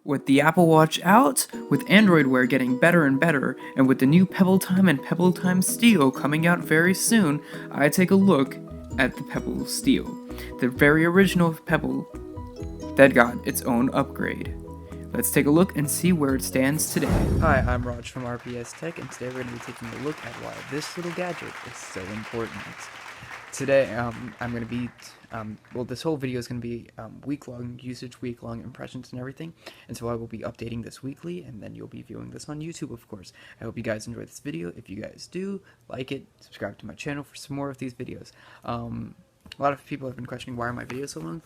With the Apple Watch out, with Android Wear getting better and better, and with the new Pebble Time and Pebble Time Steel coming out very soon, I take a look at the Pebble Steel, the very original Pebble that got its own upgrade. Let's take a look and see where it stands today. Hi, I'm Raj from RPS Tech, and today we're going to be taking a look at why this little gadget is so important. Today, I'm going to be, this whole video is going to be week-long usage, week-long impressions and everything, and so I will be updating this weekly, and then you'll be viewing this on YouTube, of course. I hope you guys enjoy this video. If you guys do, like it, subscribe to my channel for some more of these videos. A lot of people have been questioning why are my videos so long.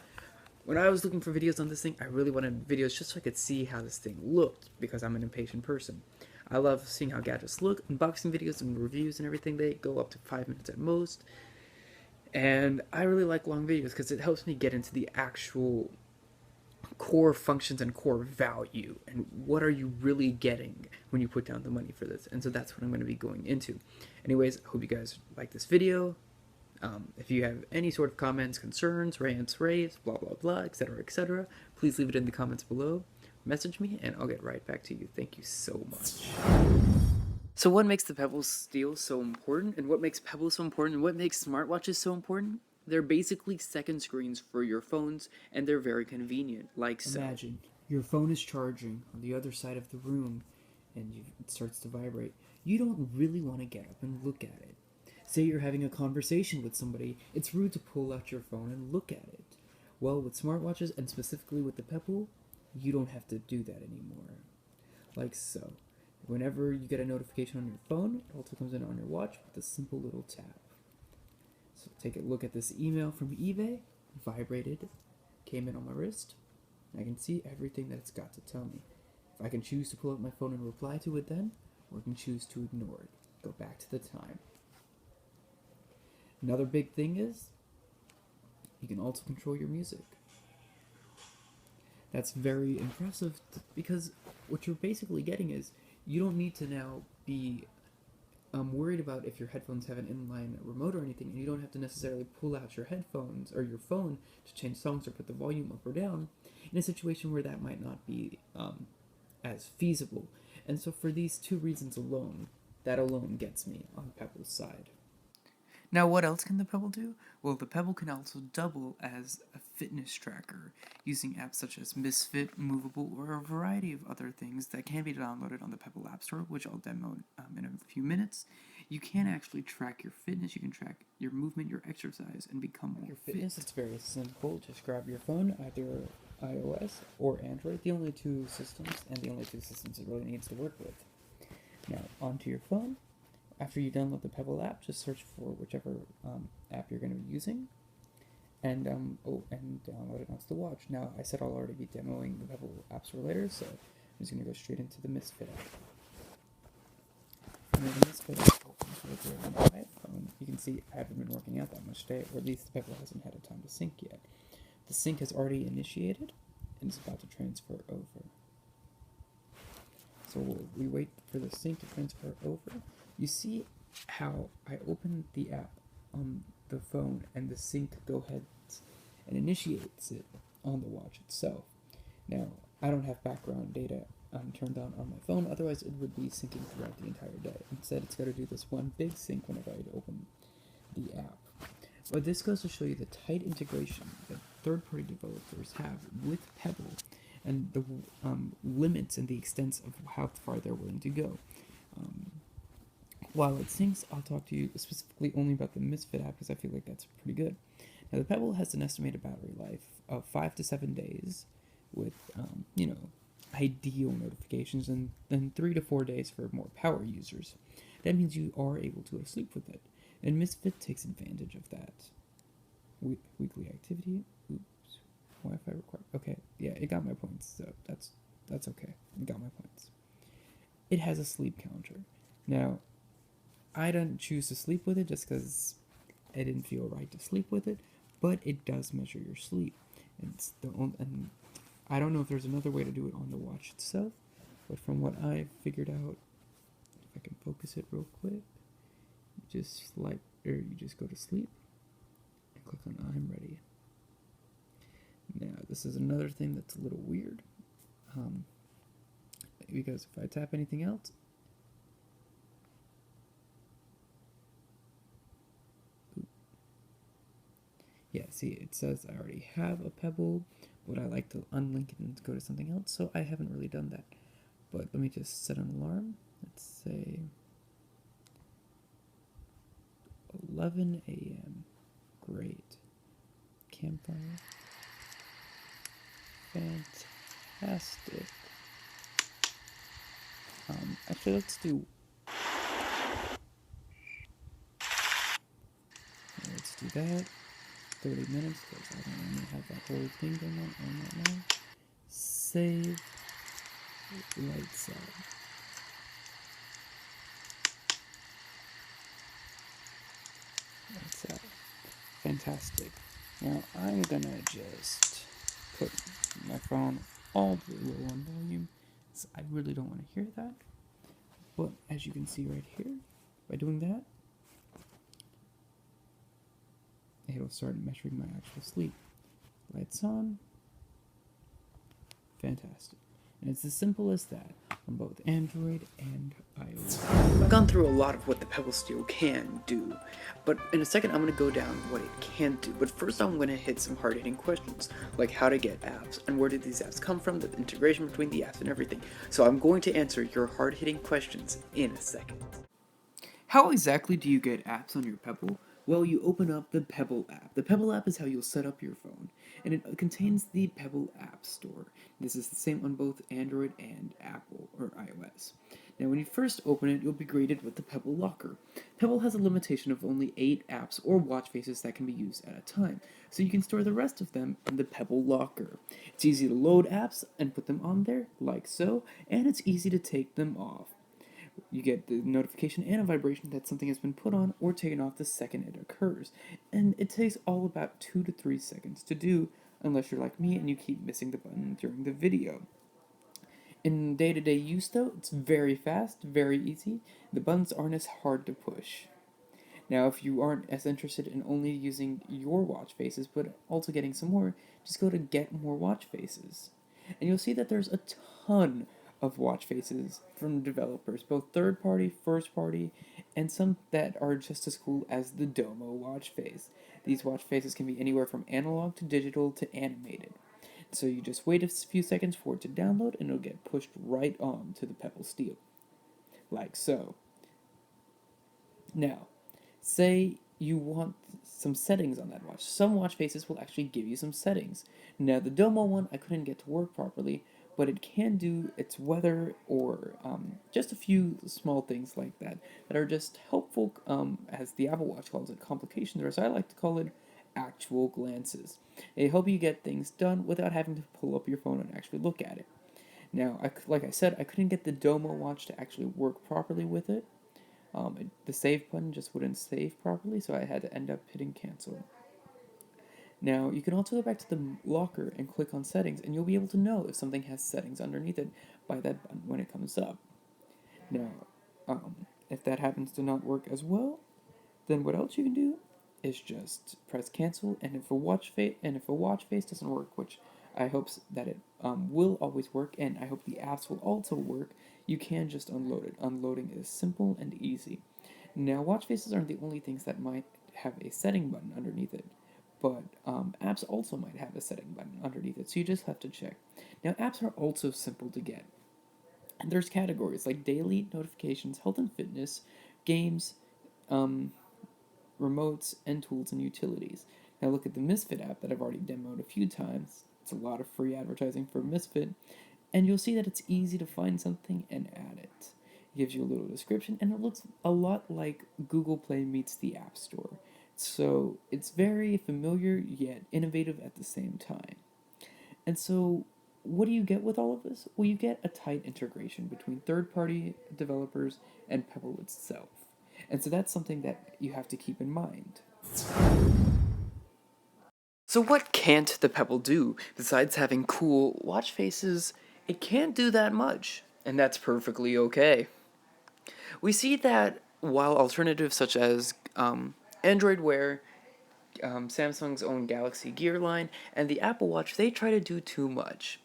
When I was looking for videos on this thing, I really wanted videos just so I could see how this thing looked, because I'm an impatient person. I love seeing how gadgets look. Unboxing videos and reviews and everything, they go up to 5 minutes at most. And I really like long videos because it helps me get into the actual core functions and core value and what are you really getting when you put down the money for this. And so that's what I'm going to be going into. Anyways, I hope you guys like this video. If you have any sort of comments, concerns, rants, raves, blah, blah, blah, etc., please leave it in the comments below. Message me, and I'll get right back to you. Thank you so much. So what makes the Pebble Steel so important, and what makes Pebble so important, and what makes smartwatches so important? They're basically second screens for your phones, and they're very convenient, like so. Imagine, your phone is charging on the other side of the room, and it starts to vibrate. You don't really want to get up and look at it. Say you're having a conversation with somebody, it's rude to pull out your phone and look at it. Well, with smartwatches, and specifically with the Pebble, you don't have to do that anymore. Like so. Whenever you get a notification on your phone, it also comes in on your watch with a simple little tap. So take a look at this email from eBay, vibrated, came in on my wrist. I can see everything that it's got to tell me. If I can choose to pull out my phone and reply to it then, or I can choose to ignore it, go back to the time. Another big thing is, you can also control your music. That's very impressive because what you're basically getting is, you don't need to now be worried about if your headphones have an inline remote or anything, and you don't have to necessarily pull out your headphones or your phone to change songs or put the volume up or down in a situation where that might not be as feasible. And so for these two reasons alone, that alone gets me on Pebble's side. Now, what else can the Pebble do? Well, the Pebble can also double as a fitness tracker, using apps such as Misfit, Movable, or a variety of other things that can be downloaded on the Pebble App Store, which I'll demo in a few minutes. You can actually track your fitness, you can track your movement, your exercise, and become more fit. It's very simple. Just grab your phone, either iOS or Android, the only two systems, and the only two systems it really needs to work with. Now, onto your phone. After you download the Pebble app, just search for whichever app you're going to be using, and download it onto the watch. Now, I said I'll already be demoing the Pebble App Store later, so I'm just going to go straight into the Misfit app. And then the Misfit app opens right there on my iPhone. You can see I haven't been working out that much today, or at least the Pebble hasn't had a time to sync yet. The sync has already initiated, and it's about to transfer over. So we wait for the sync to transfer over. You see how I open the app on the phone and the sync go ahead and initiates it on the watch itself. Now, I don't have background data turned on my phone, otherwise it would be syncing throughout the entire day. Instead, it's got to do this one big sync whenever I open the app. But this goes to show you the tight integration that third-party developers have with Pebble and the limits and the extents of how far they're willing to go. While it syncs, I'll talk to you specifically only about the Misfit app because I feel like that's pretty good. Now, the Pebble has an estimated battery life of 5 to 7 days with, ideal notifications, and then 3 to 4 days for more power users. That means you are able to go to sleep with it, and Misfit takes advantage of that. Weekly activity, oops, Wi-Fi required. Okay, yeah, it got my points, so that's okay. It got my points. It has a sleep counter. Now, I didn't choose to sleep with it just because I didn't feel right to sleep with it, but it does measure your sleep. And I don't know if there's another way to do it on the watch itself, but from what I've figured out, if I can focus it real quick, you just go to sleep and click on I'm ready. Now, this is another thing that's a little weird. because if I tap anything else, yeah, see, it says I already have a Pebble, but I like to unlink it and go to something else, so I haven't really done that. But let me just set an alarm. Let's say 11 a.m. Great. Campfire. Fantastic. Actually, let's do that. 30 minutes, because I don't want to have that whole thing going on right now. Save. Lights out. Lights out. Fantastic. Now I'm gonna just put my phone all the way low on volume, so I really don't want to hear that. But as you can see right here, by doing that, it'll start measuring my actual sleep. Lights on. Fantastic. And it's as simple as that on both Android and iOS. I've gone through a lot of what the Pebble Steel can do, but in a second I'm going to go down what it can't do. But first I'm going to hit some hard-hitting questions, like how to get apps, and where did these apps come from, the integration between the apps and everything. So I'm going to answer your hard-hitting questions in a second. How exactly do you get apps on your Pebble? Well, you open up the Pebble app. The Pebble app is how you'll set up your phone, and it contains the Pebble App Store. This is the same on both Android and Apple or iOS. Now, when you first open it, you'll be greeted with the Pebble Locker. Pebble has a limitation of only 8 apps or watch faces that can be used at a time, so you can store the rest of them in the Pebble Locker. It's easy to load apps and put them on there, like so, and it's easy to take them off. You get the notification and a vibration that something has been put on or taken off the second it occurs. And it takes all about 2 to 3 seconds to do, unless you're like me and you keep missing the button during the video. In day-to-day use though, it's very fast, very easy. The buttons aren't as hard to push. Now, if you aren't as interested in only using your watch faces, but also getting some more, just go to Get More Watch Faces. And you'll see that there's a ton of watch faces from developers, both third party, first party, and some that are just as cool as the Domo watch face. These watch faces can be anywhere from analog to digital to animated. So you just wait a few seconds for it to download and it'll get pushed right on to the Pebble Steel. Like so. Now, say you want some settings on that watch. Some watch faces will actually give you some settings. Now, the Domo one I couldn't get to work properly, but it can do its weather or just a few small things like that that are just helpful, as the Apple Watch calls it, complications, or as I like to call it, actual glances. They help you get things done without having to pull up your phone and actually look at it. Now, like I said, I couldn't get the Domo watch to actually work properly with it. The save button just wouldn't save properly, so I had to end up hitting cancel. Now, you can also go back to the locker and click on settings, and you'll be able to know if something has settings underneath it by that button when it comes up. Now, if that happens to not work as well, then what else you can do is just press cancel, and if a watch face doesn't work, which I hope that it will always work, and I hope the apps will also work, you can just unload it. Unloading is simple and easy. Now, watch faces aren't the only things that might have a setting button underneath it, but apps also might have a setting button underneath it, so you just have to check. Now, apps are also simple to get. And there's categories like daily, notifications, health and fitness, games, remotes, and tools and utilities. Now look at the Misfit app that I've already demoed a few times. It's a lot of free advertising for Misfit, and you'll see that it's easy to find something and add it. It gives you a little description, and it looks a lot like Google Play meets the App Store. So it's very familiar yet innovative at the same time. And so, what do you get with all of this? Well, you get a tight integration between third party developers and Pebble itself. And so that's something that you have to keep in mind. So, what can't the Pebble do besides having cool watch faces? It can't do that much, and that's perfectly okay. We see that while alternatives such as Android Wear, Samsung's own Galaxy Gear line, and the Apple Watch, they try to do too much.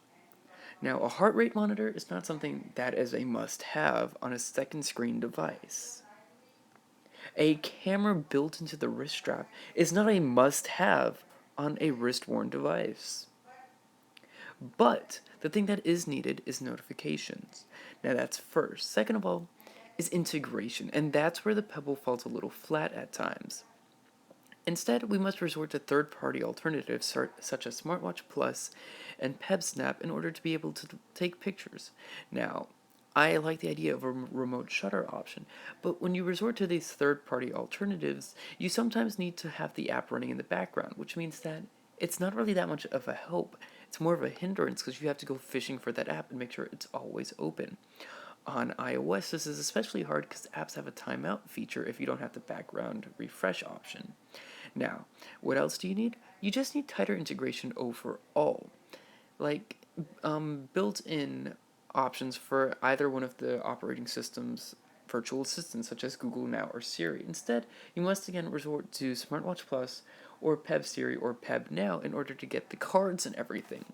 Now, a heart rate monitor is not something that is a must-have on a second screen device. A camera built into the wrist strap is not a must-have on a wrist-worn device. But the thing that is needed is notifications. Now that's first. Second of all is integration, and that's where the Pebble falls a little flat at times. Instead, we must resort to third-party alternatives such as Smartwatch Plus and PebSnap in order to be able to take pictures. Now, I like the idea of a remote shutter option, but when you resort to these third-party alternatives, you sometimes need to have the app running in the background, which means that it's not really that much of a help. It's more of a hindrance because you have to go fishing for that app and make sure it's always open. On iOS, this is especially hard because apps have a timeout feature if you don't have the background refresh option. Now, what else do you need? You just need tighter integration overall. Like, built-in options for either one of the operating system's virtual assistants, such as Google Now or Siri. Instead, you must again resort to Smartwatch Plus or Peb Siri or Peb Now in order to get the cards and everything.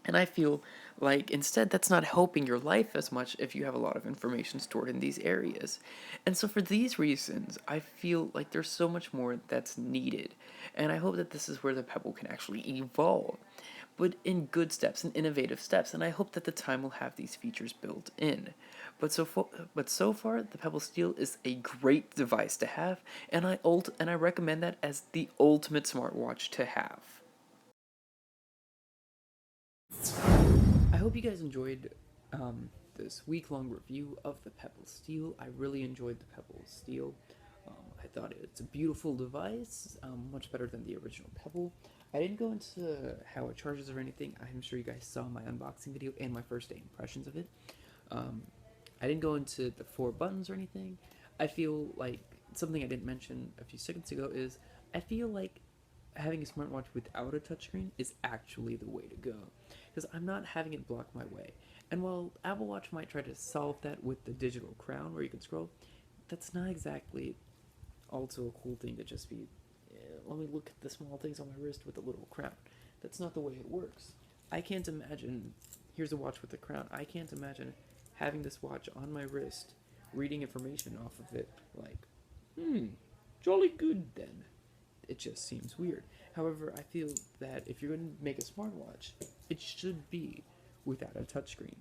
And I feel like instead that's not helping your life as much if you have a lot of information stored in these areas. And so for these reasons, I feel like there's so much more that's needed. And I hope that this is where the Pebble can actually evolve, but in good steps and innovative steps. And I hope that the time will have these features built in. But so far, the Pebble Steel is a great device to have, and I recommend that as the ultimate smartwatch to have. I hope you guys enjoyed this week-long review of the Pebble Steel. I really enjoyed the Pebble Steel. I thought it's a beautiful device, much better than the original Pebble. I didn't go into how it charges or anything. I'm sure you guys saw my unboxing video and my first day impressions of it. I didn't go into the 4 buttons or anything. I feel like something I didn't mention a few seconds ago is I feel like having a smartwatch without a touchscreen is actually the way to go, because I'm not having it block my way. And while Apple Watch might try to solve that with the digital crown where you can scroll, that's not exactly also a cool thing to just be, let me look at the small things on my wrist with a little crown. That's not the way it works. I can't imagine, here's a watch with a crown, I can't imagine having this watch on my wrist, reading information off of it, like, jolly good then. It just seems weird. However, I feel that if you're going to make a smartwatch, it should be without a touchscreen.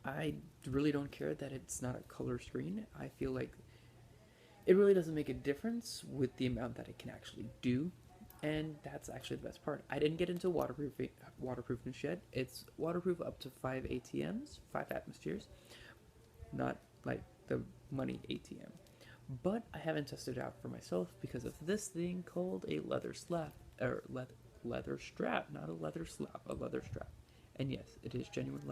I really don't care that it's not a color screen. I feel like it really doesn't make a difference with the amount that it can actually do, and that's actually the best part. I didn't get into waterproofness yet. It's waterproof up to 5 ATMs, 5 atmospheres, not like the money ATM. But I haven't tested it out for myself because of this thing called a leather strap, not a leather slap, a leather strap. And yes, it is genuine leather.